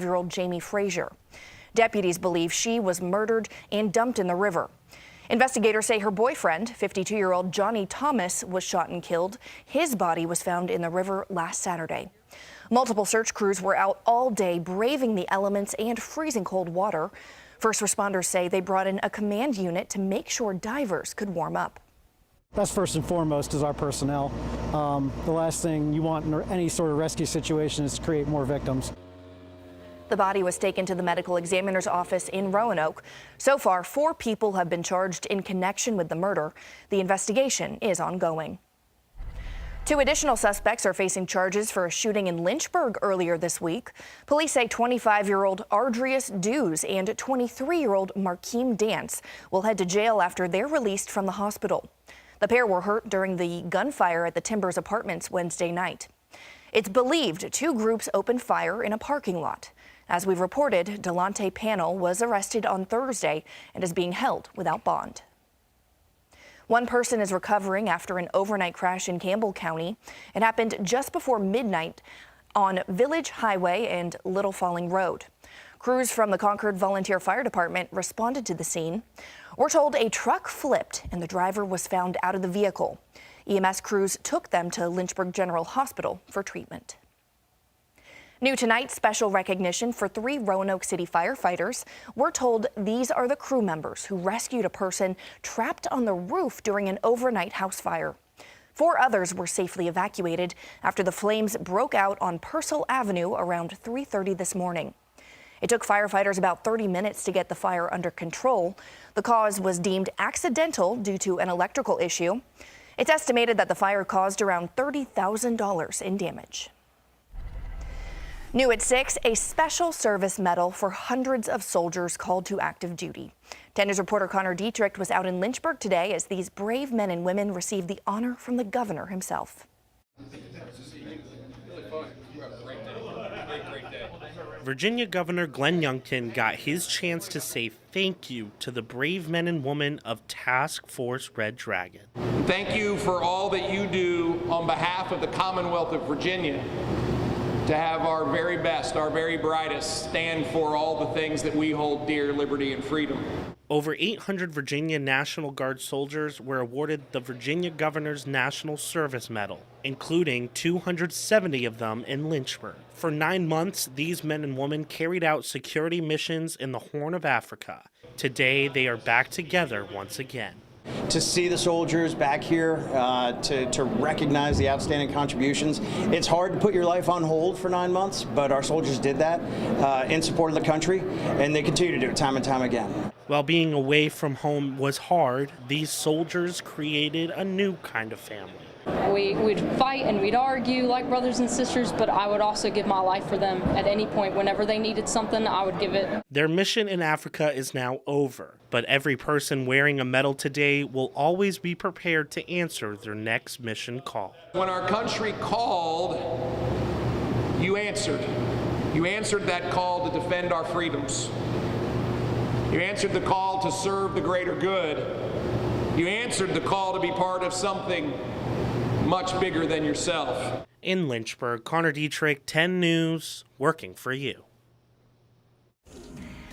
year-old Jamie Frazier. Deputies believe she was murdered and dumped in the river. Investigators say her boyfriend, 52-year-old Johnny Thomas, was shot and killed. His body was found in the river last Saturday. Multiple search crews were out all day braving the elements and freezing cold water. First responders say they brought in a command unit to make sure divers could warm up. That's first and foremost is our personnel. The last thing you want in any sort of rescue situation is to create more victims. The body was taken to the medical examiner's office in Roanoke. So far, 4 people have been charged in connection with the murder. The investigation is ongoing. 2 additional suspects are facing charges for a shooting in Lynchburg earlier this week. Police say 25-year-old Ardrius Dews and 23-year-old Markeem Dance will head to jail after they're released from the hospital. The pair were hurt during the gunfire at the Timbers Apartments Wednesday night. It's believed 2 groups opened fire in a parking lot. As we've reported, Delonte Panel was arrested on Thursday and is being held without bond. 1 person is recovering after an overnight crash in Campbell County. It happened just before midnight on Village Highway and Little Falling Road. Crews from the Concord Volunteer Fire Department responded to the scene. We're told a truck flipped and the driver was found out of the vehicle. EMS crews took them to Lynchburg General Hospital for treatment. New tonight, special recognition for 3 Roanoke City firefighters. We're told these are the crew members who rescued a person trapped on the roof during an overnight house fire. 4 others were safely evacuated after the flames broke out on Purcell Avenue around 3:30 this morning. It took firefighters about 30 minutes to get the fire under control. The cause was deemed accidental due to an electrical issue. It's estimated that the fire caused around $30,000 in damage. New at 6, a special service medal for hundreds of soldiers called to active duty. 10 News reporter Connor Dietrich was out in Lynchburg today as these brave men and women received the honor from the governor himself. Virginia Governor Glenn Youngkin got his chance to say thank you to the brave men and women of Task Force Red Dragon. Thank you for all that you do on behalf of the Commonwealth of Virginia to have our very best, our very brightest stand for all the things that we hold dear, liberty and freedom. Over 800 Virginia National Guard soldiers were awarded the Virginia Governor's National Service Medal, including 270 of them in Lynchburg. For 9 months, these men and women carried out security missions in the Horn of Africa. Today, they are back together once again. To see the soldiers back here, to recognize the outstanding contributions. It's hard to put your life on hold for 9 months, but our soldiers did that in support of the country, and they continue to do it time and time again. While being away from home was hard, these soldiers created a new kind of family. We'd fight and we'd argue like brothers and sisters, but I would also give my life for them at any point. Whenever they needed something, I would give it. Their mission in Africa is now over, but every person wearing a medal today will always be prepared to answer their next mission call. When our country called, you answered. You answered that call to defend our freedoms. You answered the call to serve the greater good. You answered the call to be part of something much bigger than yourself. In Lynchburg, Connor Dietrich, 10 News, working for you.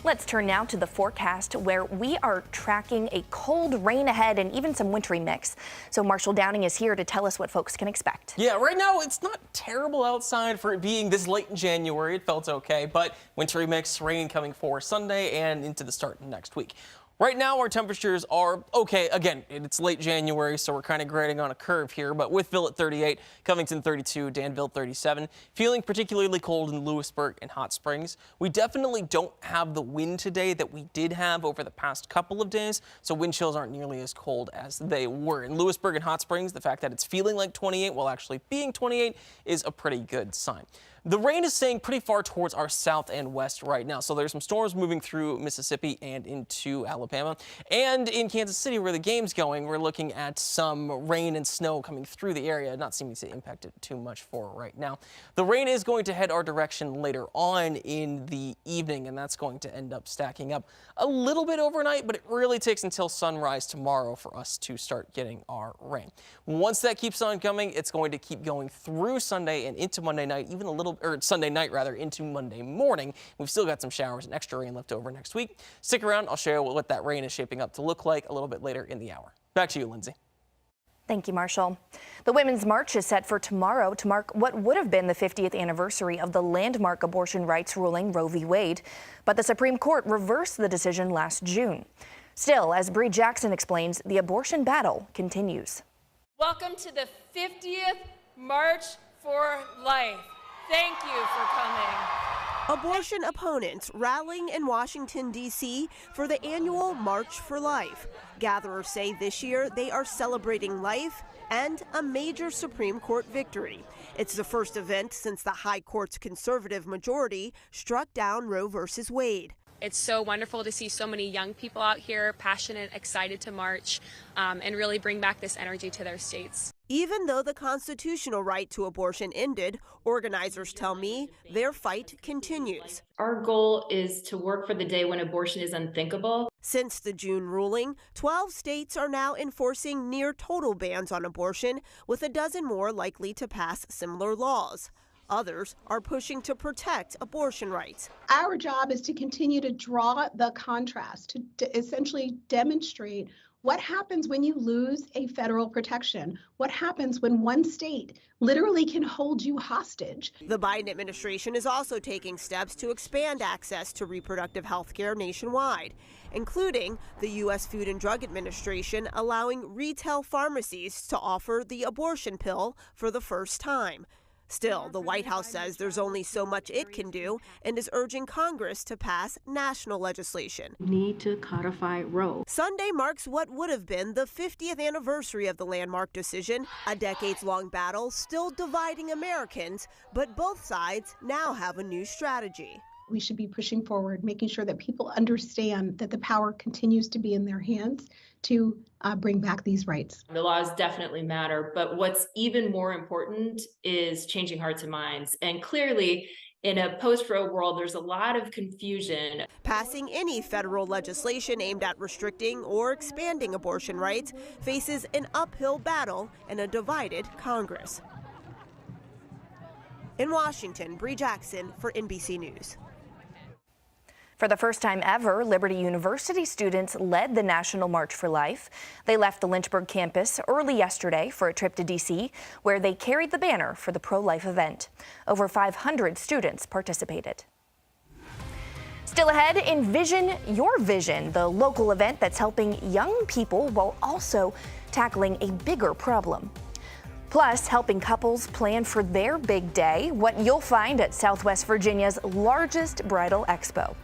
Let's turn now to the forecast where we are tracking a cold rain ahead and even some wintry mix. So Marshall Downing is here to tell us what folks can expect. Yeah, right now it's not terrible outside for it being this late in January. It felt okay, but wintry mix, rain coming for Sunday and into the start of next week. Right now, our temperatures are okay. Again, it's late January, so we're kind of grading on a curve here, but Wytheville at 38, Covington 32, Danville 37. Feeling particularly cold in Lewisburg and Hot Springs. We definitely don't have the wind today that we did have over the past couple of days, so wind chills aren't nearly as cold as they were. In Lewisburg and Hot Springs, the fact that it's feeling like 28 while actually being 28 is a pretty good sign. The rain is staying pretty far towards our south and west right now. So there's some storms moving through Mississippi and into Alabama. And in Kansas City, where the game's going, we're looking at some rain and snow coming through the area, not seeming to impact it too much for right now. The rain is going to head our direction later on in the evening, and that's going to end up stacking up a little bit overnight, but it really takes until sunrise tomorrow for us to start getting our rain. Once that keeps on coming, it's going to keep going through Sunday and into Monday night, even a little or Sunday night rather, into Monday morning. We've still got some showers and extra rain left over next week. Stick around. I'll share what that rain is shaping up to look like a little bit later in the hour. Back to you, Lindsay. Thank you, Marshall. The Women's March is set for tomorrow to mark what would have been the 50th anniversary of the landmark abortion rights ruling Roe v. Wade. But the Supreme Court reversed the decision last June. Still, as Bree Jackson explains, the abortion battle continues. Welcome to the 50th March for Life. Thank you for coming. Abortion opponents rallying in Washington, D.C. for the annual March for Life. Gatherers say this year they are celebrating life and a major Supreme Court victory. It's the first event since the High Court's conservative majority struck down Roe v. Wade. It's so wonderful to see so many young people out here, passionate, excited to march, and really bring back this energy to their states. Even though the constitutional right to abortion ended, organizers tell me their fight continues. Our goal is to work for the day when abortion is unthinkable. Since the June ruling, 12 states are now enforcing near total bans on abortion, with a dozen more likely to pass similar laws. Others are pushing to protect abortion rights. Our job is to continue to draw the contrast, to essentially demonstrate what happens when you lose a federal protection? What happens when one state literally can hold you hostage? The Biden administration is also taking steps to expand access to reproductive health care nationwide, including the U.S. Food and Drug Administration allowing retail pharmacies to offer the abortion pill for the first time. Still, the White House says there's only so much it can do and is urging Congress to pass national legislation. We need to codify Roe. Sunday marks what would have been the 50th anniversary of the landmark decision, a decades-long battle still dividing Americans, but both sides now have a new strategy. We should be pushing forward, making sure that people understand that the power continues to be in their hands to bring back these rights. The laws definitely matter, but what's even more important is changing hearts and minds. And clearly, in a post-Roe world, there's a lot of confusion. Passing any federal legislation aimed at restricting or expanding abortion rights faces an uphill battle in a divided Congress. In Washington, Bree Jackson for NBC News. For the first time ever, Liberty University students led the National March for Life. They left the Lynchburg campus early yesterday for a trip to D.C., where they carried the banner for the pro-life event. Over 500 students participated. Still ahead, Envision Your Vision, the local event that's helping young people while also tackling a bigger problem. Plus, helping couples plan for their big day, what you'll find at Southwest Virginia's largest bridal expo.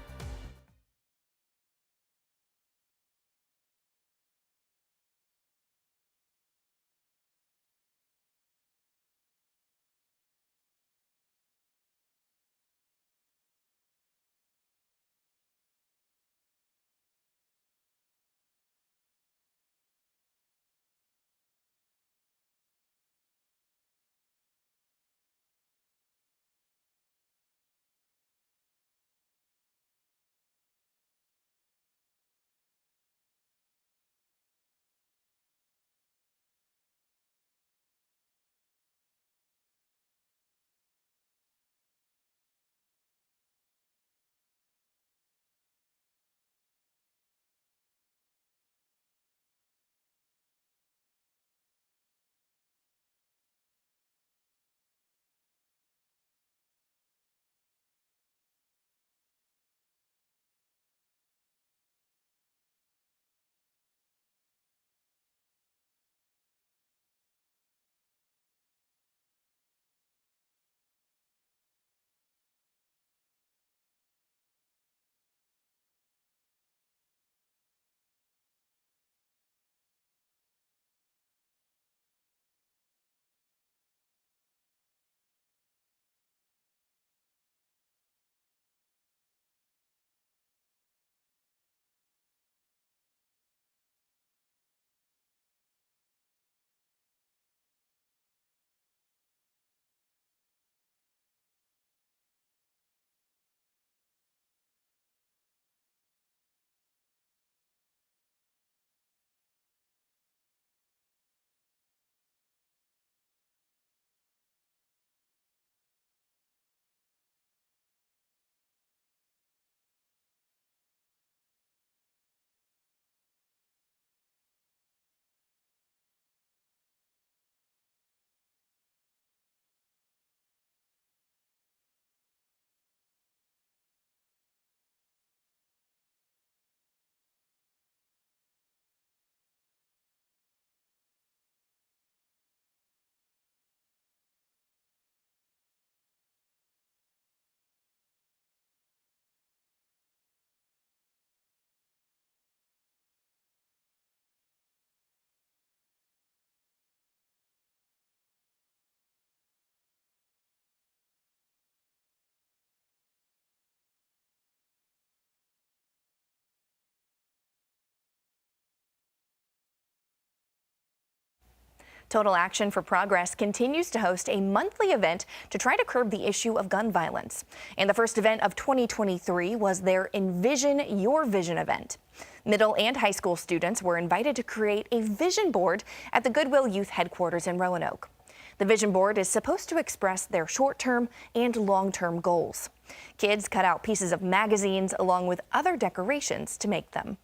Total Action for Progress continues to host a monthly event to try to curb the issue of gun violence. And the first event of 2023 was their Envision Your Vision event. Middle and high school students were invited to create a vision board at the Goodwill Youth headquarters in Roanoke. The vision board is supposed to express their short-term and long-term goals. Kids cut out pieces of magazines along with other decorations to make them.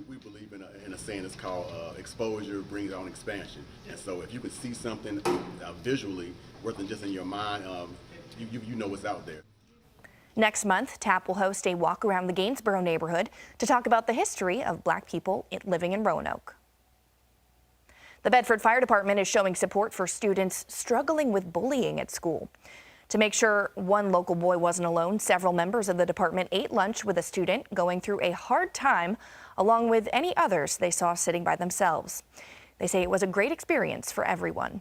We believe in a saying that's called exposure brings on expansion. And so if you can see something visually, rather than just in your mind, you know what's out there. Next month, TAP will host a walk around the Gainsborough neighborhood to talk about the history of Black people living in Roanoke. The Bedford Fire Department is showing support for students struggling with bullying at school. To make sure one local boy wasn't alone, several members of the department ate lunch with a student going through a hard time, along with any others they saw sitting by themselves. They say it was a great experience for everyone.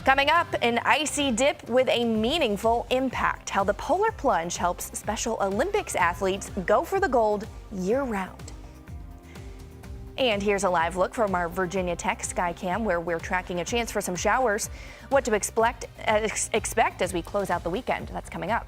Coming up, an icy dip with a meaningful impact. How the polar plunge helps Special Olympics athletes go for the gold year-round. And here's a live look from our Virginia Tech Skycam, where we're tracking a chance for some showers. What to expect as we close out the weekend. That's coming up.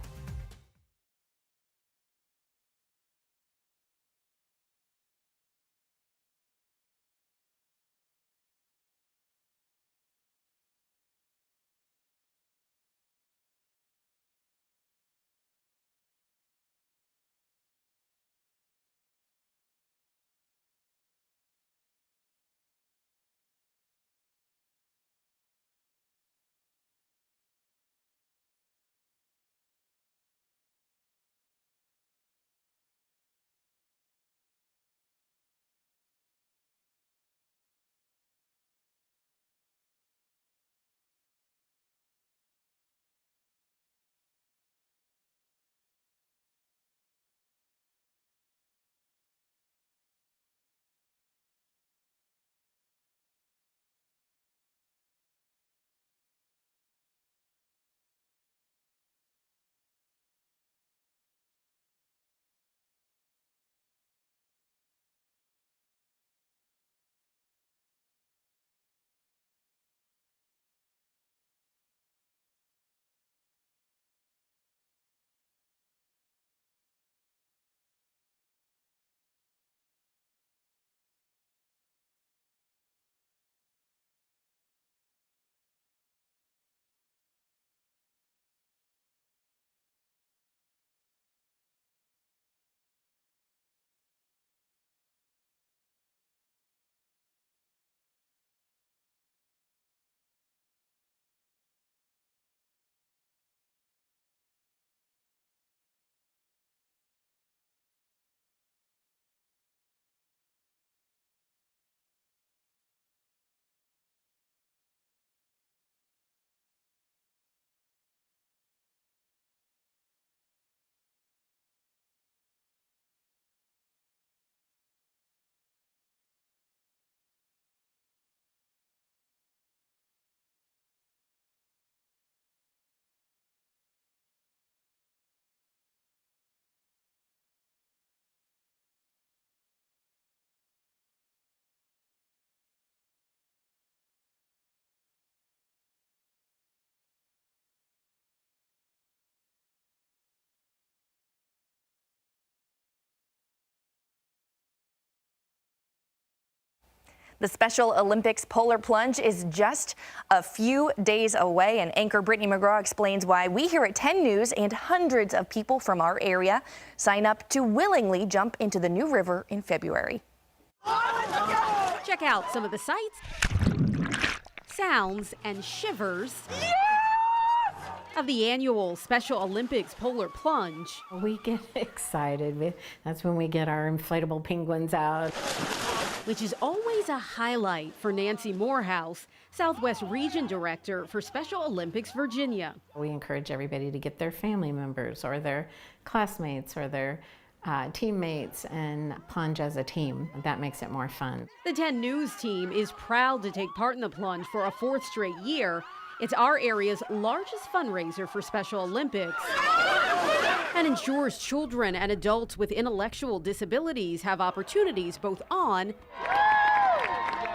The Special Olympics polar plunge is just a few days away, and anchor Brittany McGraw explains why we here at 10 News and hundreds of people from our area sign up to willingly jump into the New River in February. Check out some of the sights, sounds, and shivers of the annual Special Olympics polar plunge. We get excited. That's when we get our inflatable penguins out. Which is always a highlight for Nancy Morehouse, Southwest Region Director for Special Olympics Virginia. We encourage everybody to get their family members or their classmates or their teammates and plunge as a team. That makes it more fun. The 10 News team is proud to take part in the plunge for a fourth straight year. It's our area's largest fundraiser for Special Olympics and ensures children and adults with intellectual disabilities have opportunities both on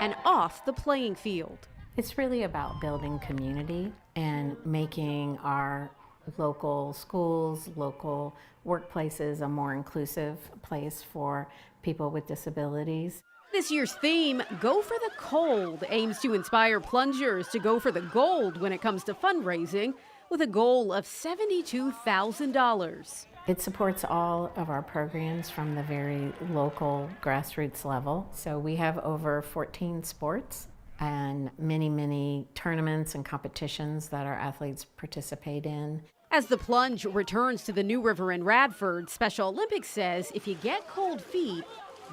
and off the playing field. It's really about building community and making our local schools, local workplaces a more inclusive place for people with disabilities. This year's theme, Go for the Cold, aims to inspire plungers to go for the gold when it comes to fundraising, with a goal of $72,000. It supports all of our programs from the very local grassroots level. So we have over 14 sports and many tournaments and competitions that our athletes participate in. As the plunge returns to the New River in Radford, Special Olympics says if you get cold feet,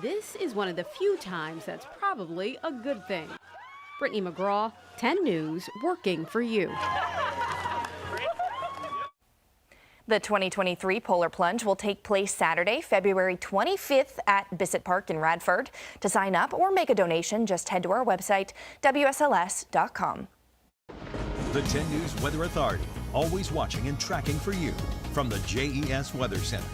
this is one of the few times that's probably a good thing. Brittany McGraw, 10 News, working for you. The 2023 Polar Plunge will take place Saturday, February 25th at Bissett Park in Radford. To sign up or make a donation, just head to our website, WSLS.com. The 10 News Weather Authority, always watching and tracking for you from the JES Weather Center.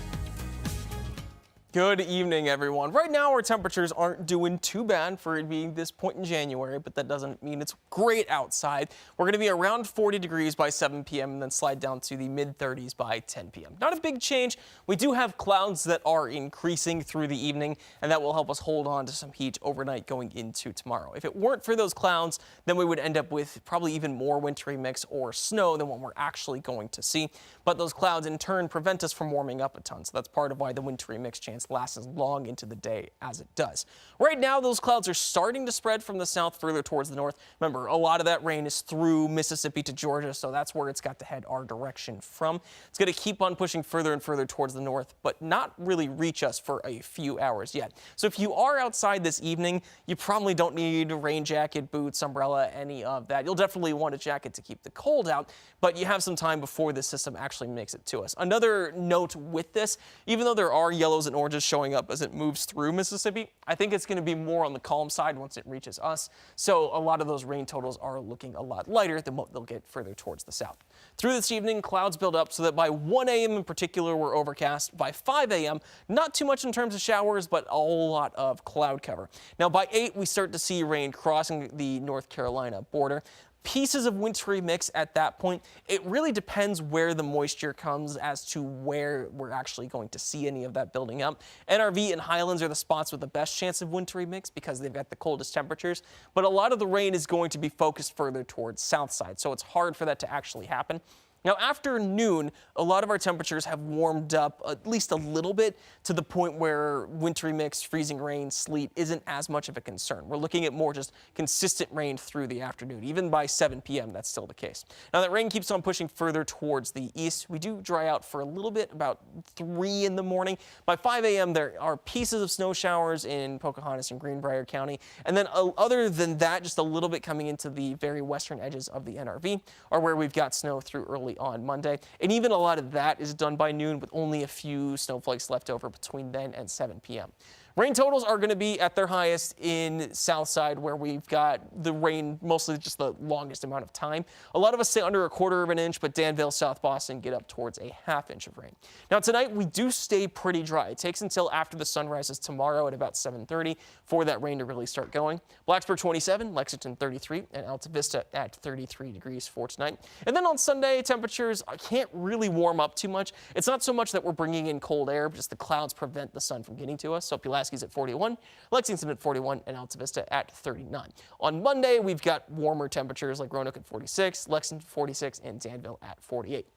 Good evening, everyone. Right now, our temperatures aren't doing too bad for it being this point in January, but that doesn't mean it's great outside. We're going to be around 40 degrees by 7 p.m. and then slide down to the mid-30s by 10 p.m. Not a big change. We do have clouds that are increasing through the evening, and that will help us hold on to some heat overnight going into tomorrow. If it weren't for those clouds, then we would end up with probably even more wintry mix or snow than what we're actually going to see. But those clouds, in turn, prevent us from warming up a ton, so that's part of why the wintry mix chance lasts as long into the day as it does. Right now, those clouds are starting to spread from the south further towards the north. Remember, a lot of that rain is through Mississippi to Georgia, so that's where it's got to head our direction from. It's going to keep on pushing further and further towards the north, but not really reach us for a few hours yet. So if you are outside this evening, you probably don't need a rain jacket, boots, umbrella, any of that. You'll definitely want a jacket to keep the cold out, but you have some time before this system actually makes it to us. Another note with this, even though there are yellows and oranges showing up as it moves through Mississippi, I think it's going to be more on the calm side once it reaches us. So a lot of those rain totals are looking a lot lighter than what they'll get further towards the south. Through this evening, clouds build up so that by 1 a.m. in particular, we're overcast. By 5 a.m., not too much in terms of showers, but a whole lot of cloud cover. Now by 8, we start to see rain crossing the North Carolina border. Pieces of wintry mix at that point. It really depends where the moisture comes as to where we're actually going to see any of that building up. NRV and Highlands are the spots with the best chance of wintry mix because they've got the coldest temperatures, but a lot of the rain is going to be focused further towards south side, so it's hard for that to actually happen. Now, after noon, a lot of our temperatures have warmed up at least a little bit to the point where wintry mix, freezing rain, sleet isn't as much of a concern. We're looking at more just consistent rain through the afternoon. Even by 7 p.m., that's still the case. Now, that rain keeps on pushing further towards the east. We do dry out for a little bit, about 3 in the morning. By 5 a.m., there are pieces of snow showers in Pocahontas and Greenbrier County. And then other than that, just a little bit coming into the very western edges of the NRV are where we've got snow through early on Monday. And even a lot of that is done by noon with only a few snowflakes left over between then and 7 p.m. Rain totals are going to be at their highest in Southside, where we've got the rain mostly just the longest amount of time. A lot of us stay under a 1/4 of an inch, but Danville, South Boston get up towards a 1/2 inch of rain. Now tonight we do stay pretty dry. It takes until after the sun rises tomorrow at about 7:30 for that rain to really start going. Blacksburg 27, Lexington 33, and Alta Vista at 33 degrees for tonight. And then on Sunday, temperatures can't really warm up too much. It's not so much that we're bringing in cold air, but just the clouds prevent the sun from getting to us. So Pulaski's at 41, Lexington at 41, and Alta Vista at 39. On Monday, we've got warmer temperatures like Roanoke at 46, Lexington 46, and Danville at 48.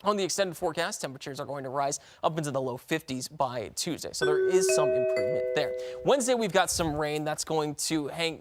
On the extended forecast, temperatures are going to rise up into the low 50s by Tuesday, so there is some improvement there. Wednesday, we've got some rain that's going to hang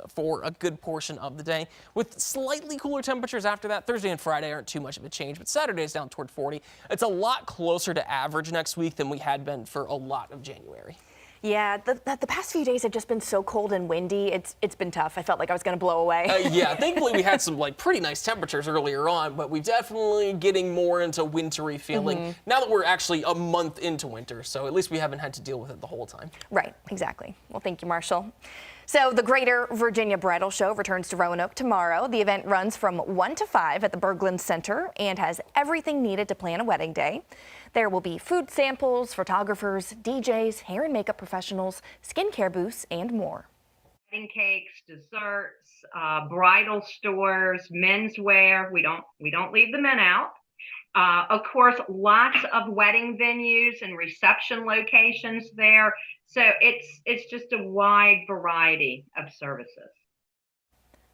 for a good portion of the day, with slightly cooler temperatures after that. Thursday and Friday aren't too much of a change, but Saturday is down toward 40. It's a lot closer to average next week than we had been for a lot of January. Yeah, the past few days have just been so cold and windy. It's been tough. I felt like I was going to blow away. Yeah, thankfully we had some pretty nice temperatures earlier on, but we're definitely getting more into wintry feeling now that we're actually a month into winter. So at least we haven't had to deal with it the whole time. Right, exactly. Well, thank you, Marshall. So the Greater Virginia Bridal Show returns to Roanoke tomorrow. The event runs from 1 to 5 at the Berglund Center and has everything needed to plan a wedding day. There will be food samples, photographers, DJs, hair and makeup professionals, skincare booths, and more. wedding cakes, desserts, bridal stores, menswear. We don't leave the men out. Of course, lots of wedding venues and reception locations there. So it's just a wide variety of services.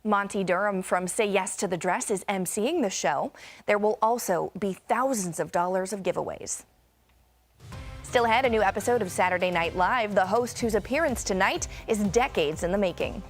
Monty Durham from Say Yes to the Dress is emceeing the show. There will also be thousands of dollars of giveaways. Still ahead, a new episode of Saturday Night Live. The host whose appearance tonight is decades in the making.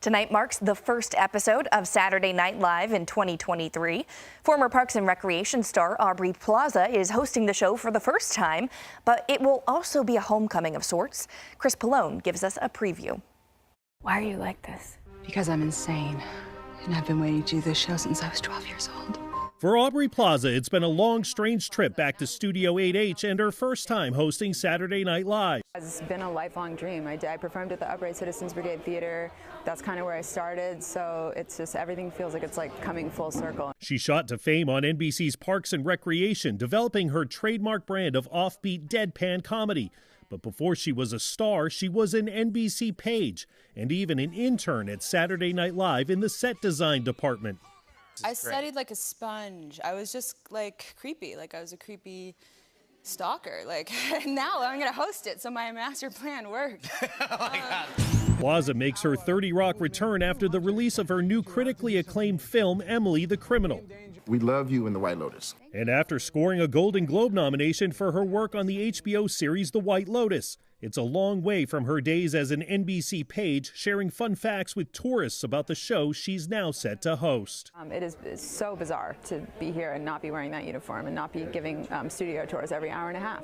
Tonight marks the first episode of Saturday Night Live in 2023. Former Parks and Recreation star Aubrey Plaza is hosting the show for the first time, but it will also be a homecoming of sorts. Chris Pallone gives us a preview. Why are you like this? Because I'm insane, and I've been waiting to do this show since I was 12 years old. For Aubrey Plaza, it's been a long, strange trip back to Studio 8H and her first time hosting Saturday Night Live. It's been a lifelong dream. I performed at the Upright Citizens Brigade Theater. That's kind of where I started, so it's just everything feels like it's like coming full circle. She shot to fame on NBC's Parks and Recreation, developing her trademark brand of offbeat deadpan comedy. But before she was a star, she was an NBC page and even an intern at Saturday Night Live in the set design department. I studied like a sponge. I was just like creepy, like I was a creepy stalker. Like now I'm gonna host it, so my master plan worked. Plaza makes her 30 Rock return after the release of her new critically acclaimed film, Emily the Criminal. We love you in The White Lotus. And after scoring a Golden Globe nomination for her work on the HBO series The White Lotus. It's a long way from her days as an NBC page, sharing fun facts with tourists about the show she's now set to host. It's so bizarre to be here and not be wearing that uniform and not be giving studio tours every hour and a half.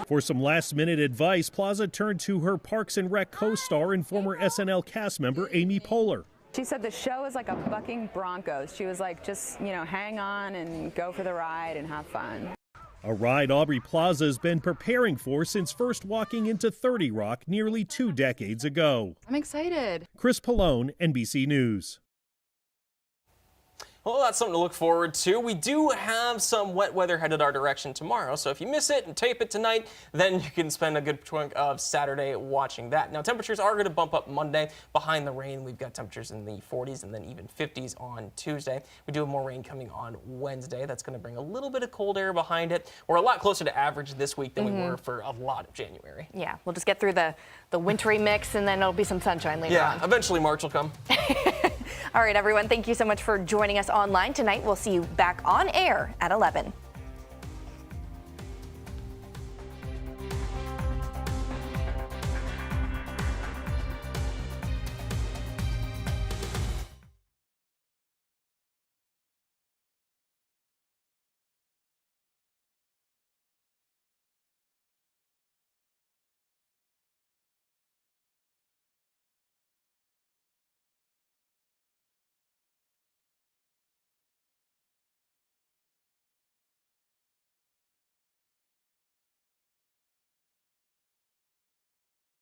For some last-minute advice, Plaza turned to her Parks and Rec co-star and former SNL cast member Amy Poehler. She said the show is like a bucking Broncos. She was like, just, hang on and go for the ride and have fun. A ride Aubrey Plaza has been preparing for since first walking into 30 Rock nearly 2 decades ago. I'm excited. Chris Pallone, NBC News. Well, that's something to look forward to. We do have some wet weather headed our direction tomorrow, so if you miss it and tape it tonight, then you can spend a good chunk of Saturday watching that. Now, temperatures are going to bump up Monday. Behind the rain, we've got temperatures in the 40s and then even 50s on Tuesday. We do have more rain coming on Wednesday. That's going to bring a little bit of cold air behind it. We're a lot closer to average this week than we were for a lot of January. Yeah, we'll just get through the wintry mix, and then it'll be some sunshine later on. Yeah, eventually March will come. All right, everyone, thank you so much for joining us online tonight. We'll see you back on air at 11.